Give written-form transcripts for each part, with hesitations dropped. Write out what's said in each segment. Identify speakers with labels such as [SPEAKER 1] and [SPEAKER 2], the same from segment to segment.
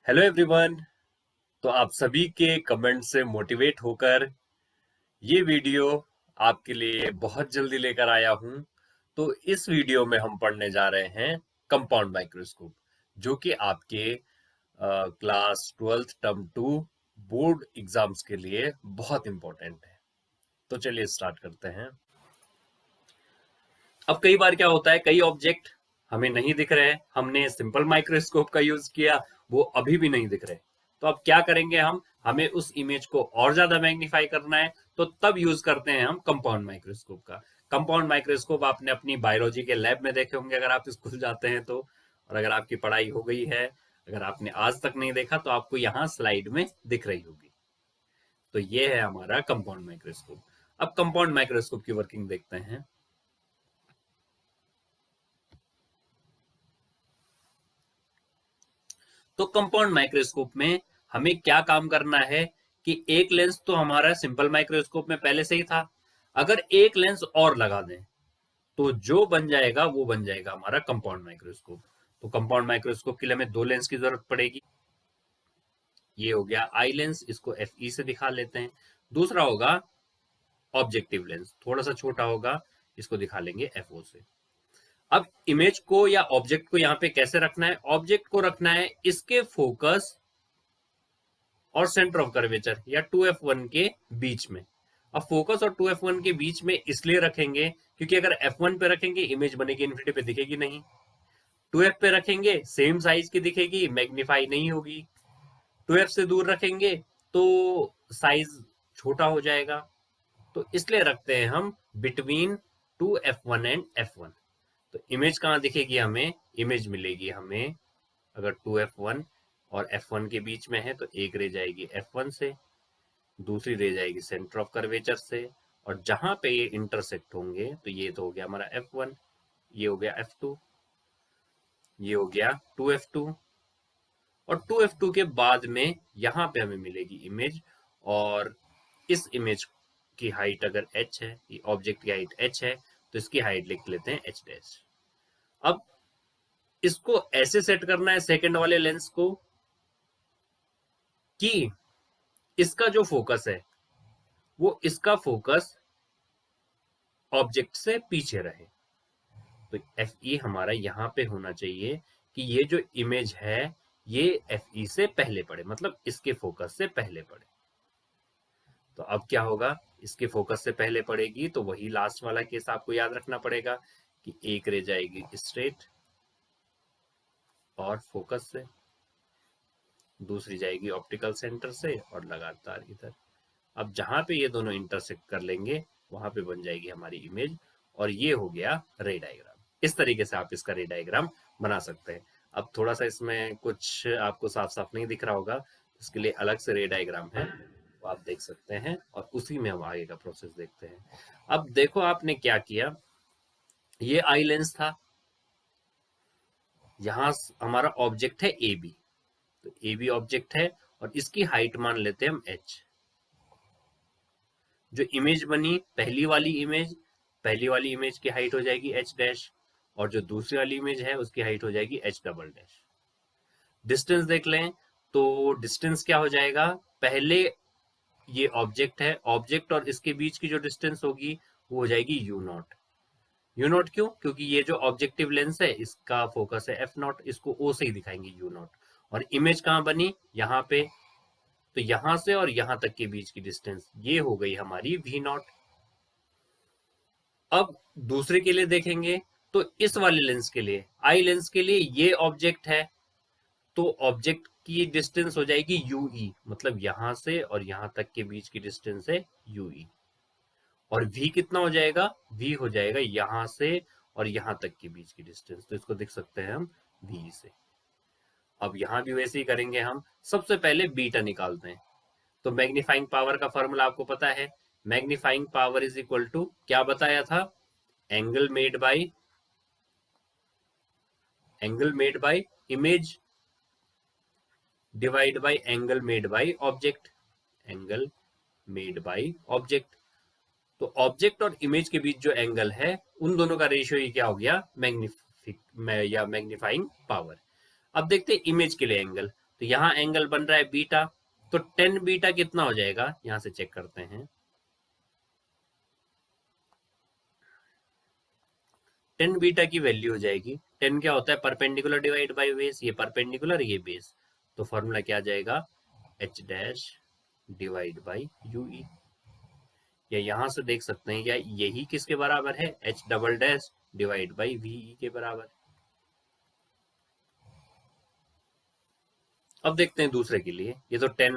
[SPEAKER 1] Hello everyone. तो आप सभी के कमेंट से मोटिवेट होकर ये वीडियो आपके लिए बहुत जल्दी लेकर आया हूं। तो इस वीडियो में हम पढ़ने जा रहे हैं कंपाउंड माइक्रोस्कोप, जो कि आपके class 12th term 2 board exams के लिए बहुत इंपॉर्टेंट है। तो चलिए स्टार्ट करते हैं। अब कई बार क्या होता है, कई ऑब्जेक्ट हमें नहीं दिख रहे हैं, हमने सिंपल माइक्रोस्कोप का यूज किया, वो अभी भी नहीं दिख रहे। तो अब क्या करेंगे, हमें उस इमेज को और ज्यादा मैग्नीफाई करना है, तो तब यूज करते हैं हम कंपाउंड माइक्रोस्कोप का। कंपाउंड माइक्रोस्कोप आपने अपनी बायोलॉजी के लैब में देखे होंगे अगर आप स्कूल जाते हैं तो, और अगर आपकी पढ़ाई हो गई है, अगर आपने आज तक नहीं देखा तो आपको यहाँ स्लाइड में दिख रही होगी। तो ये है हमारा कंपाउंड माइक्रोस्कोप। अब कंपाउंड माइक्रोस्कोप की वर्किंग देखते हैं। तो कंपाउंड माइक्रोस्कोप में हमें क्या काम करना है कि एक लेंस तो हमारा सिंपल माइक्रोस्कोप में पहले से ही था, अगर एक लेंस और लगा दें तो जो बन जाएगा वो बन जाएगा हमारा कंपाउंड माइक्रोस्कोप। तो कंपाउंड माइक्रोस्कोप के लिए हमें दो लेंस की जरूरत पड़ेगी। ये हो गया आई लेंस, इसको Fe से दिखा लेते हैं। दूसरा होगा ऑब्जेक्टिव लेंस, थोड़ा सा छोटा होगा, इसको दिखा लेंगे Fo से। अब इमेज को या ऑब्जेक्ट को यहाँ पे कैसे रखना है, ऑब्जेक्ट को रखना है इसके फोकस और सेंटर ऑफ कर्वेचर या 2f1 के बीच में। अब फोकस और 2f1 के बीच में इसलिए रखेंगे क्योंकि अगर f1 पे रखेंगे इमेज बनेगी इन्फिनिटी पे, दिखेगी नहीं। 2f पे रखेंगे सेम साइज की दिखेगी, मैग्नीफाई नहीं होगी। 2f से दूर रखेंगे तो साइज छोटा हो जाएगा। तो इसलिए रखते हैं हम बिटवीन 2f1 एंड f1। तो इमेज कहाँ दिखेगी, हमें इमेज मिलेगी हमें अगर 2f1 और f1 के बीच में है तो एक रे जाएगी f1 से, दूसरी रे जाएगी सेंटर ऑफ कर्वेचर से, और जहां पे ये इंटरसेक्ट होंगे तो ये तो हो गया हमारा f1, ये हो गया f2, ये हो गया 2f2, और 2f2 के बाद में यहां पे हमें मिलेगी इमेज। और इस इमेज की हाइट अगर h है, ये ऑब्जेक्ट की हाइट h है, तो इसकी हाइट लिख लेते हैं h डैश। अब इसको ऐसे सेट करना है सेकंड वाले लेंस को कि इसका जो फोकस है वो इसका फोकस ऑब्जेक्ट से पीछे रहे। तो Fe हमारा यहाँ पे होना चाहिए कि ये जो इमेज है ये Fe से पहले पड़े, मतलब इसके फोकस से पहले पड़े। तो अब क्या होगा, इसके फोकस से पहले पड़ेगी तो वही लास्ट वाला केस आपको याद रखना पड़ेगा कि एक रे जाएगी स्ट्रेट और फोकस से, दूसरी जाएगी ऑप्टिकल सेंटर से और लगातार इधर। अब जहां पे ये दोनों इंटरसेक्ट कर लेंगे वहां पे बन जाएगी हमारी इमेज, और ये हो गया रे डायग्राम। इस तरीके से आप इसका रे डायग्राम बना सकते हैं। अब थोड़ा सा इसमें कुछ आपको साफ साफ नहीं दिख रहा होगा, इसके लिए अलग से रे डायग्राम है, वो आप देख सकते हैं, और उसी में हम आगे का प्रोसेस देखते हैं। अब देखो आपने क्या किया, ये आई लेंस था, यहां हमारा ऑब्जेक्ट है ए बी, तो ए बी ऑब्जेक्ट है और इसकी हाइट मान लेते हैं हम h। जो इमेज बनी पहली वाली इमेज की हाइट हो जाएगी h डैश, और जो दूसरी वाली इमेज है उसकी हाइट हो जाएगी h डबल डैश। डिस्टेंस देख लें तो डिस्टेंस क्या हो जाएगा, पहले ये ऑब्जेक्ट है, ऑब्जेक्ट और इसके बीच की जो डिस्टेंस होगी वो हो जाएगी यू नॉट। यू नॉट क्यों, क्योंकि ये जो ऑब्जेक्टिव लेंस है इसका फोकस है एफ नॉट, इसको ओ से ही दिखाएंगे यू नॉट। और इमेज कहाँ बनी, यहाँ पे, तो यहां से और यहां तक के बीच की डिस्टेंस ये हो गई हमारी वी नॉट। अब दूसरे के लिए देखेंगे तो इस वाले लेंस के लिए, आई लेंस के लिए ये ऑब्जेक्ट है, तो ऑब्जेक्ट की डिस्टेंस हो जाएगी यूई, मतलब यहां से और यहां तक के बीच की डिस्टेंस है यूई। और v कितना हो जाएगा, v हो जाएगा यहां से और यहां तक के बीच की डिस्टेंस, तो इसको देख सकते हैं हम v से। अब यहां भी वैसे ही करेंगे, हम सबसे पहले बीटा निकालते हैं। तो मैग्नीफाइंग पावर का फॉर्मूला आपको पता है, magnifying power is equal to क्या बताया था, angle made by image divide by angle made by object, angle made by object. तो ऑब्जेक्ट और इमेज के बीच जो एंगल है उन दोनों का रेशियो ही क्या हो गया, मैग्निफाइंग पावर। अब देखते हैं इमेज के लिए एंगल, तो यहाँ एंगल बन रहा है बीटा, तो टेन बीटा कितना हो जाएगा, यहां से चेक करते हैं। टेन बीटा की वैल्यू हो जाएगी, टेन क्या होता है, परपेंडिकुलर डिवाइड बाय बेस, ये परपेंडिकुलर ये बेस, तो फॉर्मूला क्या आ जाएगा, H dash divide by U ई। या यहां से देख सकते हैं, या यही किसके बराबर है, H double dash divide by V E के बराबर। अब देखते हैं दूसरे के लिए, ये तो tan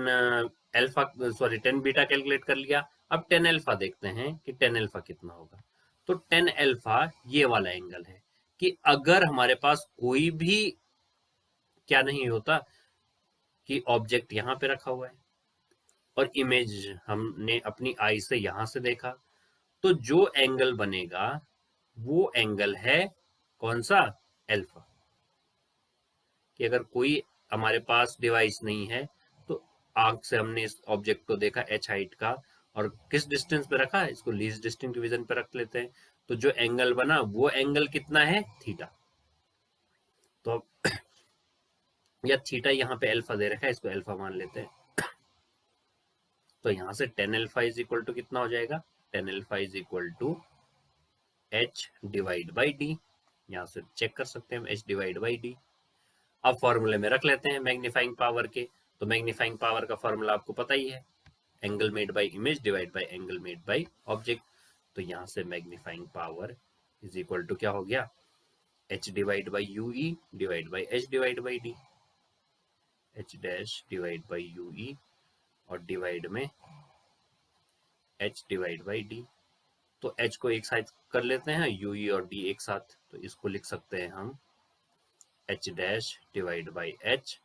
[SPEAKER 1] alpha sorry tan beta calculate कर लिया। अब टेन अल्फा देखते हैं कि टेन अल्फा कितना होगा। तो टेन अल्फा ये वाला एंगल है कि अगर हमारे पास कोई भी क्या नहीं होता कि ऑब्जेक्ट यहां पे रखा हुआ है और इमेज हमने अपनी आई से यहां से देखा, तो जो एंगल बनेगा वो एंगल है कौन सा, अल्फा। कि अगर कोई हमारे पास डिवाइस नहीं है, तो आंख से हमने इस ऑब्जेक्ट को देखा एच हाइट का, और किस डिस्टेंस पे रखा है, इसको लीस्ट डिस्टिंक्ट डिवीजन पे रख लेते हैं, तो जो एंगल बना वो एंगल कितना है, थीटा। तो अब या थीटा यहाँ पे अल्फा दे रखा है, इसको अल्फा मान लेते हैं। तो यहाँ से tan alpha is equal to कितना हो जाएगा, tan alpha is equal to H divide by D. यहाँ से चेक कर सकते हैं हम, एच डिवाइड बाई डी। अब फॉर्मूले में रख लेते हैं मैग्नीफाइंग पावर के। तो मैग्नीफाइंग पावर का फॉर्मूला आपको पता ही है, angle made by image divide by angle made by object. तो यहाँ से magnifying power is equal to क्या हो गया, H divide by U E divide by H divide by D, H dash divide by U E और divide में H divide by D. तो H को एक साथ कर लेते हैं, यू ई और डी एक साथ, तो इसको लिख सकते हैं हम H dash divide by H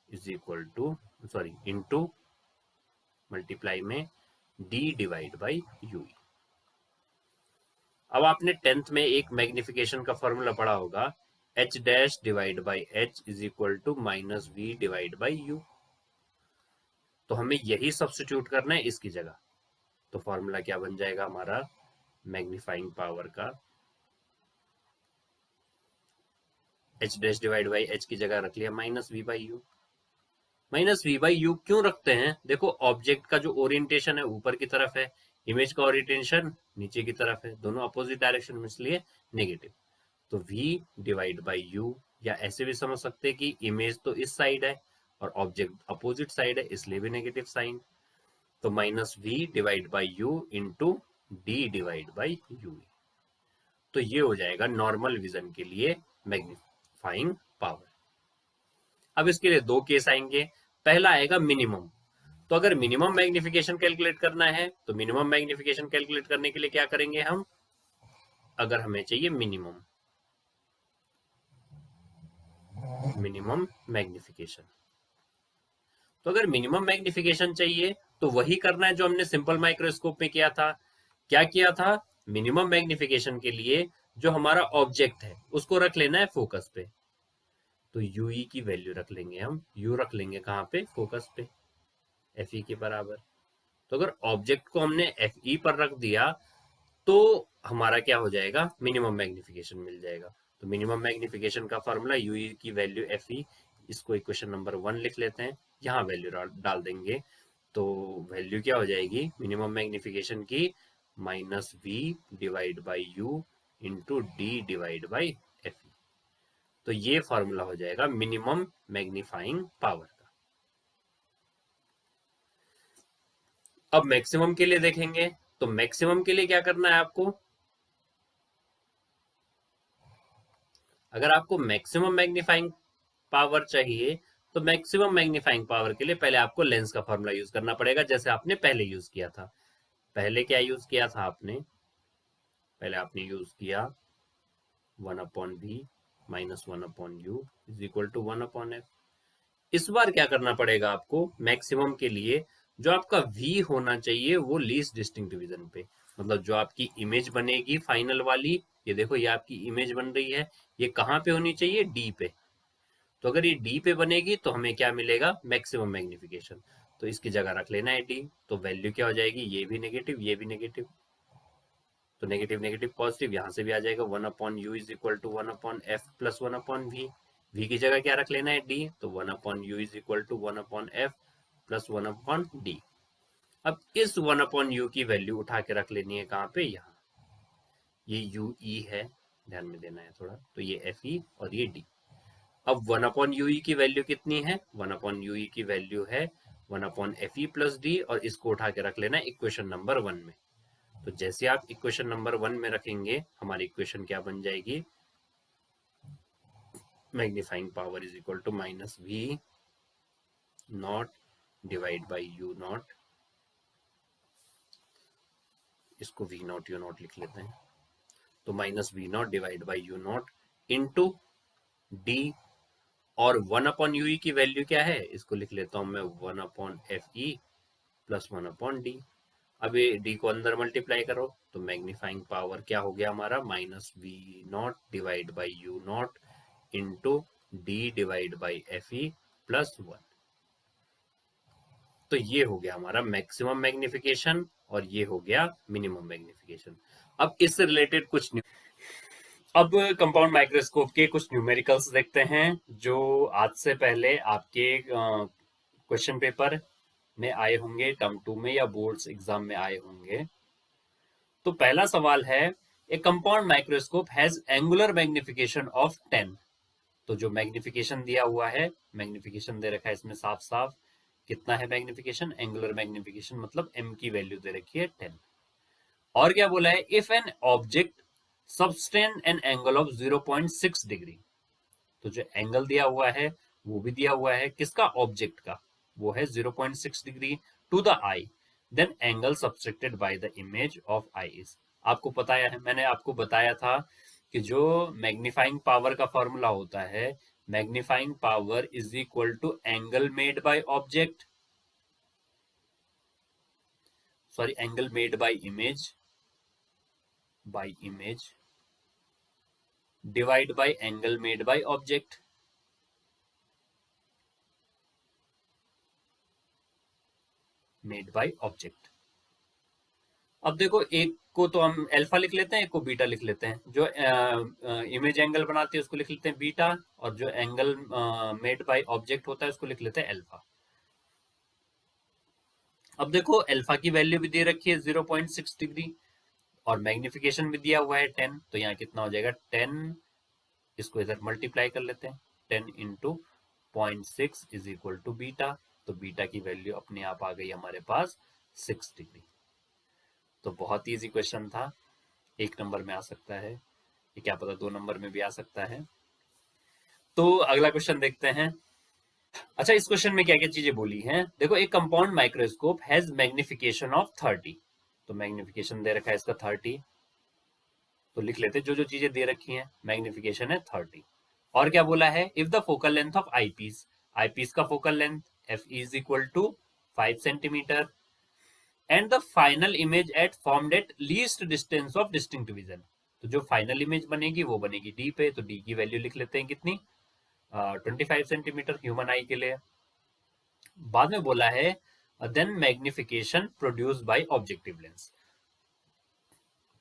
[SPEAKER 1] is equal to sorry into multiply में D divide by U E. अब आपने टेंथ में एक मैग्निफिकेशन का फॉर्मूला पढ़ा होगा, H dash divide by H is equal to minus V divide by U. तो हमें यही सब्स्टिट्यूट करना है इसकी जगह। तो फॉर्मूला क्या बन जाएगा हमारा, मैग्नीफाइंग पावर का H dash divide by H की जगह रख लिया minus V by U. Minus V by U क्यों रखते हैं, देखो ऑब्जेक्ट का जो ओरिएंटेशन है ऊपर की तरफ है, इमेज का ओरिएंटेशन नीचे की तरफ है, दोनों अपोजिट डायरेक्शन में, इसलिए नेगेटिव। तो v डिवाइड बाई यू, या ऐसे भी समझ सकते हैं कि इमेज तो इस साइड है और ऑब्जेक्ट अपोजिट साइड है, इसलिए भी नेगेटिव साइन। तो minus V divide by U into D divide by U. तो ये हो जाएगा नॉर्मल विजन के लिए मैग्नीफाइंग पावर। अब इसके लिए दो केस आएंगे, पहला आएगा मिनिमम। तो अगर मिनिमम मैग्निफिकेशन कैलकुलेट करना है, तो मिनिमम मैग्निफिकेशन कैलकुलेट करने के लिए क्या करेंगे हम, अगर हमें चाहिए मिनिमम मैग्निफिकेशन, तो अगर मिनिमम मैग्निफिकेशन चाहिए तो वही करना है जो हमने सिंपल माइक्रोस्कोप में किया था। क्या किया था, मिनिमम मैग्निफिकेशन के लिए जो हमारा ऑब्जेक्ट है उसको रख लेना है फोकस पे। तो यूई की वैल्यू रख लेंगे हम, यू रख लेंगे कहाँ पे, फोकस पे, एफ ई के बराबर। तो अगर ऑब्जेक्ट को हमने एफ ई पर रख दिया तो हमारा क्या हो जाएगा, मिनिमम मैग्निफिकेशन मिल जाएगा। तो मिनिमम मैग्निफिकेशन का फॉर्मूला यूई की वैल्यू एफ ई, इसको इक्वेशन नंबर 1 लिख लेते हैं, यहाँ वैल्यू डाल देंगे। तो वैल्यू क्या हो जाएगी मिनिमम मैग्निफिकेशन की, minus V divide by U into D divide by F E. तो ये फॉर्मूला हो जाएगा मिनिमम मैग्नीफाइंग पावर का। अब मैक्सिमम के लिए देखेंगे, तो मैक्सिमम के लिए क्या करना है आपको, अगर आपको मैक्सिमम मैग्नीफाइंग पावर चाहिए तो मैक्सिमम मैग्नीफाइंग पावर के लिए पहले आपको लेंस का फॉर्मूला यूज करना पड़ेगा, जैसे आपने पहले यूज किया था। पहले क्या यूज किया था आपने, पहले आपने यूज किया 1 upon V minus 1 upon U is equal to 1 upon F. इस बार क्या करना पड़ेगा आपको, मैक्सिमम के लिए जो आपका v होना चाहिए वो लीस्ट डिस्टिंक्ट डिवीजन पे, मतलब जो आपकी इमेज बनेगी फाइनल वाली, ये देखो ये आपकी इमेज बन रही है, ये कहाँ पे होनी चाहिए, d पे। तो अगर ये d पे बनेगी तो हमें क्या मिलेगा, मैक्सिमम मैग्निफिकेशन। तो इसकी जगह रख लेना है d, तो वैल्यू क्या हो जाएगी, ये भी नेगेटिव ये भी नेगेटिव, तो नेगेटिव नेगेटिव पॉजिटिव, यहाँ से भी आ जाएगा 1 upon U is equal to 1 upon F plus 1 upon V. v की जगह क्या रख लेना है, d, तो 1/u is equal to 1/f plus 1/d। अब इस 1/u की वैल्यू उठा के रख लेनी है कहाँ पे, यहाँ, ये ue है, ध्यान में देना है थोड़ा, तो ये fe और ये d। अब 1/ue की वैल्यू कितनी है, 1/ue की वैल्यू है 1/fe प्लस d, और इसको उठा के रख लेना इक्वेशन नंबर 1 में। तो जैसे आप इक्वेशन नंबर 1 में रखेंगे, हमारी इक्वेशन क्या बन जाएगी, magnifying power is equal to minus v not divide by u not, इसको v नॉट u नॉट लिख लेते हैं, तो minus v not divide by u not into d, और 1/ue की वैल्यू क्या है, इसको लिख लेता हूं मैं 1/fe प्लस 1/d। अब ये d को अंदर मल्टीप्लाई करो, तो मैग्नीफाइंग पावर क्या हो गया हमारा, minus v not divide by u not into d divide by fe plus 1। तो ये हो गया हमारा मैक्सिमम मैग्निफिकेशन और ये हो गया मिनिमम मैग्निफिकेशन। अब इससे रिलेटेड कुछ अब कंपाउंड माइक्रोस्कोप के कुछ न्यूमेरिकल्स देखते हैं जो आज से पहले आपके क्वेश्चन पेपर में आए होंगे, टर्म 2 में या बोर्ड्स एग्जाम में आए होंगे। तो पहला सवाल है, ए compound microscope has angular magnification of 10। तो जो मैग्निफिकेशन दिया हुआ है, मैग्निफिकेशन दे रखा है इसमें साफ साफ, कितना है मैग्निफिकेशन, एंगुलर मैग्निफिकेशन मतलब m की वैल्यू दे रखी है 10। और क्या बोला है, if an object subtend an angle of 0.6 degree. तो जो एंगल दिया हुआ है वो भी दिया हुआ है किसका, ऑब्जेक्ट का, वो है 0.6 degree to the eye, then angle subtracted by the image of eye is. आपको पता है, मैंने आपको बताया था कि जो मैग्नीफाइंग पावर का फॉर्मूला होता है, magnifying power is equal to angle made by object, sorry angle made by image, divide by angle made by object. Made by object. अब देखो, एक को तो हम अल्फा लिख लेते हैं, एक को बीटा लिख लेते हैं। जो इमेज एंगल बनाती है उसको लिख लेते हैं बीटा, और जो एंगल मेड बाय ऑब्जेक्ट होता है उसको लिख लेते हैं अल्फा। अब देखो, अल्फा की वैल्यू भी दे रखी है 0.6 डिग्री, और मैग्निफिकेशन भी दिया हुआ है 10, तो यहाँ कितना हो जाएगा 10, इसको इधर मल्टीप्लाई कर लेते हैं, 10 into 0.6 is equal to beta, तो बीटा की वैल्यू अपने आप आ गई हमारे पास 6 डिग्री। तो बहुत ईजी क्वेश्चन था, 1 नंबर में आ सकता है, ये क्या पता 2 नंबर में भी आ सकता है। तो अगला क्वेश्चन देखते हैं। अच्छा, इस क्वेश्चन में क्या क्या चीजें बोली हैं, देखो, एक compound microscope has magnification of 30। तो मैग्निफिकेशन दे रखा है इसका 30, तो लिख लेते जो जो चीजें दे रखी हैं, मैग्निफिकेशन है 30। और क्या बोला है, if the focal length of eyepiece, eyepiece का focal length F is equal to 5 centimetre, and the final image at formed at least distance of distinct vision. तो जो फाइनल इमेज बनेगी वो बनेगी डी पे, तो डी की वैल्यू लिख लेते हैं कितनी, 25 सेंटीमीटर ह्यूमन आई के लिए। बाद में बोला है then magnification produce by objective lens.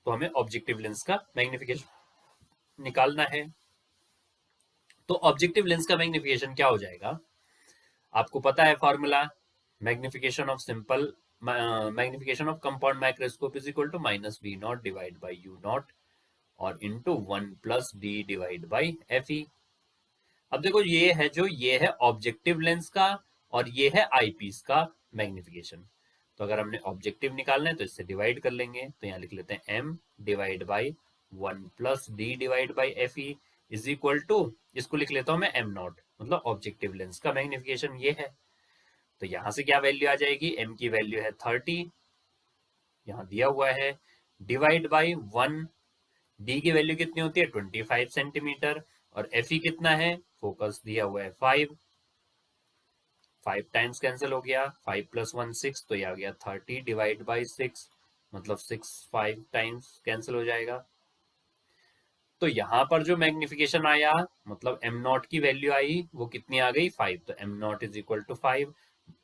[SPEAKER 1] तो हमें ऑब्जेक्टिव लेंस का मैग्निफिकेशन निकालना है। तो ऑब्जेक्टिव लेंस का मैग्निफिकेशन क्या हो जाएगा, आपको पता है formula, magnification of simple magnification of compound microscope is equal to minus V not divide by U not or into 1 plus D divide by F E. अब देखो, ये है ऑब्जेक्टिव लेंस का और ये है आईपीस का मैग्निफिकेशन। तो अगर हमने ऑब्जेक्टिव निकालना है तो इससे डिवाइड कर लेंगे, तो यहाँ लिख लेते हैं m divide by 1 plus D divide by F E is equal to, इसको लिख लेता हूं मैं m नॉट, मतलब ऑब्जेक्टिव लेंस का मैग्निफिकेशन ये है। तो यहां से क्या वैल्यू आ जाएगी, m की वैल्यू है 30, यहाँ दिया हुआ है, डिवाइड बाई 1, डी की वैल्यू कितनी होती है 25 सेंटीमीटर, और एफ ई कितना है, फोकस दिया हुआ है 5, 5 टाइम्स कैंसिल हो गया, 5 प्लस 1 6, तो ये आ गया 30 डिवाइड बाई 6, मतलब 6 5 टाइम्स कैंसिल हो जाएगा। तो यहाँ पर जो मैग्निफिकेशन आया, मतलब एम नॉट की वैल्यू आई, वो कितनी आ गई 5, तो M not is equal to 5,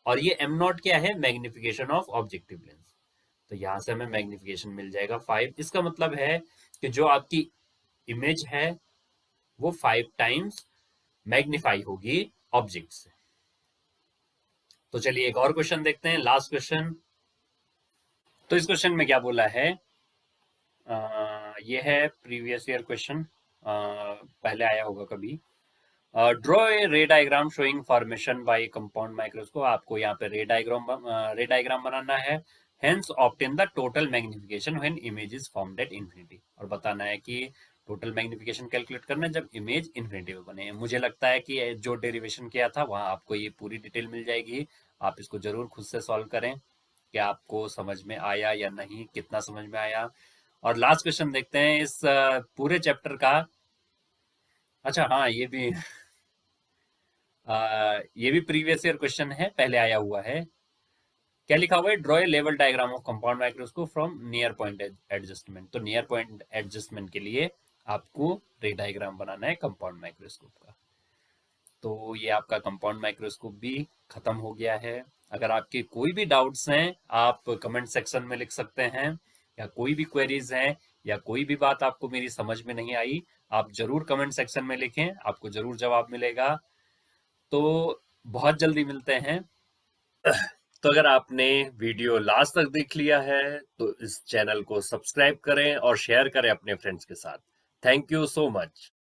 [SPEAKER 1] और ये एम नॉट क्या है, मैग्निफिकेशन ऑफ ऑब्जेक्टिव लेंस। तो यहाँ से हमें मैग्निफिकेशन मिल जाएगा 5। इसका मतलब है कि जो आपकी इमेज है वो 5 टाइम्स मैग्नीफाई होगी ऑब्जेक्ट से। तो चलिए एक और क्वेश्चन देखते हैं, लास्ट क्वेश्चन। तो इस क्वेश्चन में क्या बोला है, ये है प्रीवियस ईयर क्वेश्चन, पहले आया होगा कभी। ड्रॉ ए रे diagram showing formation by compound microscope. आपको यहाँ पे रे डायग्राम बनाना है। Hence obtain the total magnification when image is formed at infinity. और बताना है कि टोटल मैग्निफिकेशन कैलकुलेट करना है जब इमेज इंफिनिटी में बने। मुझे लगता है कि जो डेरिवेशन किया था वहां आपको ये पूरी डिटेल मिल जाएगी। आप इसको जरूर खुद से सॉल्व करें कि आपको समझ में आया या नहीं, कितना समझ में आया। और लास्ट क्वेश्चन देखते हैं इस पूरे चैप्टर का। अच्छा हाँ, ये भी प्रीवियस ईयर क्वेश्चन है, पहले आया हुआ है। क्या लिखा हुआ है, draw a level diagram of compound microscope from near point adjustment. तो नियर पॉइंट एडजस्टमेंट के लिए आपको रे डायग्राम बनाना है कंपाउंड माइक्रोस्कोप का। तो ये आपका कंपाउंड माइक्रोस्कोप भी खत्म हो गया है। अगर आपके कोई भी डाउट्स हैं आप कमेंट सेक्शन में लिख सकते हैं, या कोई भी क्वेरीज हैं या कोई भी बात आपको मेरी समझ में नहीं आई, आप जरूर कमेंट सेक्शन में लिखें, आपको जरूर जवाब मिलेगा। तो बहुत जल्दी मिलते हैं। तो अगर आपने वीडियो लास्ट तक देख लिया है तो इस चैनल को सब्सक्राइब करें और शेयर करें अपने फ्रेंड्स के साथ। Thank you so much.